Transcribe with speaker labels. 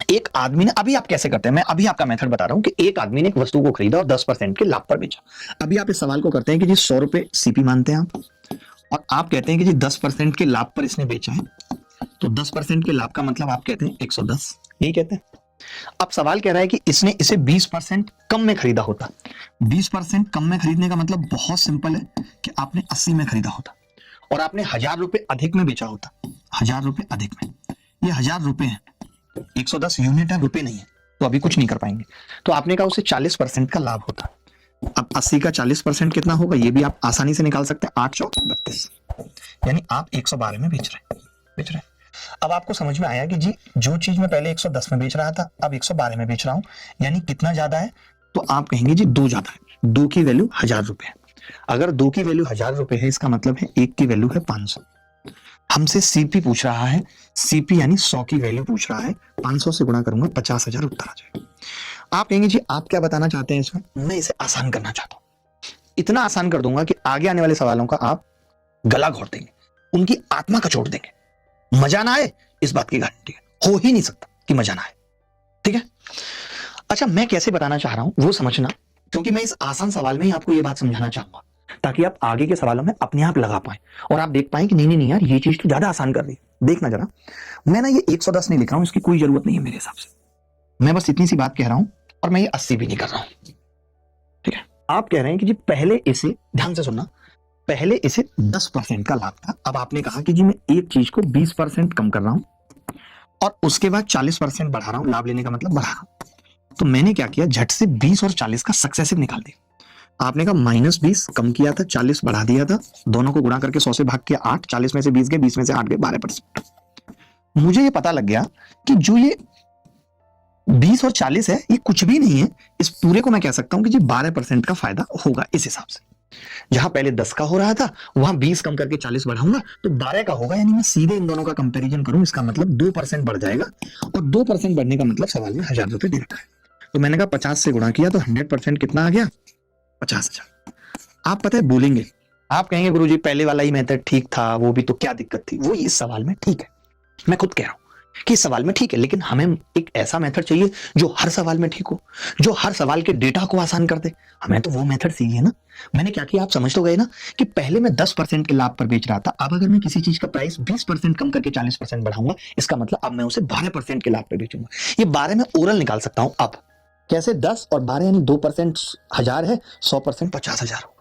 Speaker 1: एक आदमी ने, अभी आप कैसे करते हैं, मैं अभी आपका मेथड बता रहा हूं कि एक आदमी ने एक वस्तु को खरीदा और 10% के लाभ पर बेचा। अभी आप इस सवाल को करते हैं कि जी 100 रुपए सीपी मानते हैं आप, और आप कहते हैं कि जी 10% के लाभ पर इसने बेचा है, तो 10% के लाभ का मतलब आप कहते हैं 110, यही कहते हैं। अब सवाल कह रहा है कि इसने इसे 20% कम में खरीदा होता। 20% कम में खरीदने का मतलब बहुत सिंपल है कि आपने 80 में खरीदा होता और आपने 1000 रुपए अधिक में बेचा होता। 1000 रुपए अधिक में, ये 1000 रुपए है, 110 यूनिट है, रुपए नहीं है, तो अभी कुछ नहीं कर पाएंगे। तो आपने कहा उसे 40% का लाभ होता। अब 80 का 40% कितना होगा, ये भी आप आसानी से निकाल सकते हैं, 8 चौक 32, यानी आप 112 में बेच रहे हैं। अब आपको समझ में आया कि जी जो चीज मैं पहले 110 में बेच रहा था अब 112 में बेच रहा हूं, यानी कितना ज्यादा है, तो आप कहेंगे जी 2 ज्यादा है। 2 की वैल्यू 1000 रुपए है। अगर 2 की वैल्यू 1000 रुपए है, इसका मतलब है 1 की वैल्यू है 500। हमसे सीपी पूछ रहा है, सीपी यानी 100 की वैल्यू पूछ रहा है, 500 से गुणा करूंगा 50,000 उत्तर आ जाएगा। आप कहेंगे जी आप क्या बताना चाहते हैं इसमें, मैं इसे आसान करना चाहता हूं। इतना आसान कर दूंगा कि आगे आने वाले सवालों का आप गला घोट देंगे, उनकी आत्मा कचोट देंगे। मजा ना आए इस बात की गारंटी है, हो ही नहीं सकता कि मजा ना आए, ठीक है। अच्छा, मैं कैसे बताना चाह रहा हूं वो समझना, क्योंकि मैं इस आसान सवाल में ही आपको ये बात समझाना चाहूंगा ताकि आप आगे के सवालों में अपने आप लगा पाए और आप देख पाए कि नहीं नहीं नहीं यार, ये चीज तो ज्यादा आसान कर रही है। देखना जरा, मैं ना ये 110 नहीं लिख रहा हूं, इसकी कोई जरूरत नहीं है मेरे हिसाब से। मैं बस इतनी सी बात कह रहा हूं और मैं ये 80 भी नहीं कर रहा हूं, ठीक है। आप कह रहे हैं कि जी पहले इसे, ध्यान से सुनना, पहले इसे 10% का लाभ था। अब आपने कहा कि जी मैं एक चीज को 20% कम कर रहा हूं और उसके बाद 40% बढ़ा रहा हूं, लाभ लेने का मतलब बढ़ा रहा हूं। तो मैंने क्या किया, झट से 20 और 40 का सक्सेसिव निकाल दिया। आपने कहा -20 कम किया था, 40 बढ़ा दिया था, दोनों को गुणा करके 100 से भाग किया 8, 40 में से 20 गए, 20 में से 8 गए, 12%। मुझे ये पता लग गया कि जो ये 20 और 40 है ये कुछ भी नहीं है, इस पूरे को मैं कह सकता हूं कि जी 12% का फायदा होगा। इस हिसाब से जहां पहले 10 का हो रहा था वहां 20 कम करके 40 बढ़ाऊंगा तो 12 का होगा, यानी मैं सीधे इन दोनों का कंपैरिजन करूं, इसका मतलब 2% बढ़ जाएगा, और 2% बढ़ने का मतलब सवाल में 1000 रुपए दे रखा है। तो मैंने कहा 50 से गुणा किया तो 100% कितना आ गया, 50,000। आप पता है बोलेंगे, आप कहेंगे गुरुजी पहले वाला ही मेथड ठीक था, वो भी तो क्या दिक्कत थी, वो इस सवाल में ठीक है। मैं खुद कह रहा हूं कि इस सवाल में ठीक है, लेकिन हमें एक ऐसा मेथड चाहिए जो हर सवाल में ठीक हो, जो हर सवाल के डेटा को आसान कर दे। हमें तो वो मेथड चाहिए ना। मैंने क्या किया आप समझ तो गए ना, कि पहले मैं 10% के लाभ पर बेच रहा था, अब अगर मैं किसी चीज का प्राइस 20% कम करके 40% बढ़ाऊंगा, इसका मतलब अब मैं उसे 12% के लाभ पर बेचूंगा। ये 12 में ओरल निकाल सकता हूं। अब कैसे, 10 और 12 यानी 2% 1000 है, 100% 50,000 हो।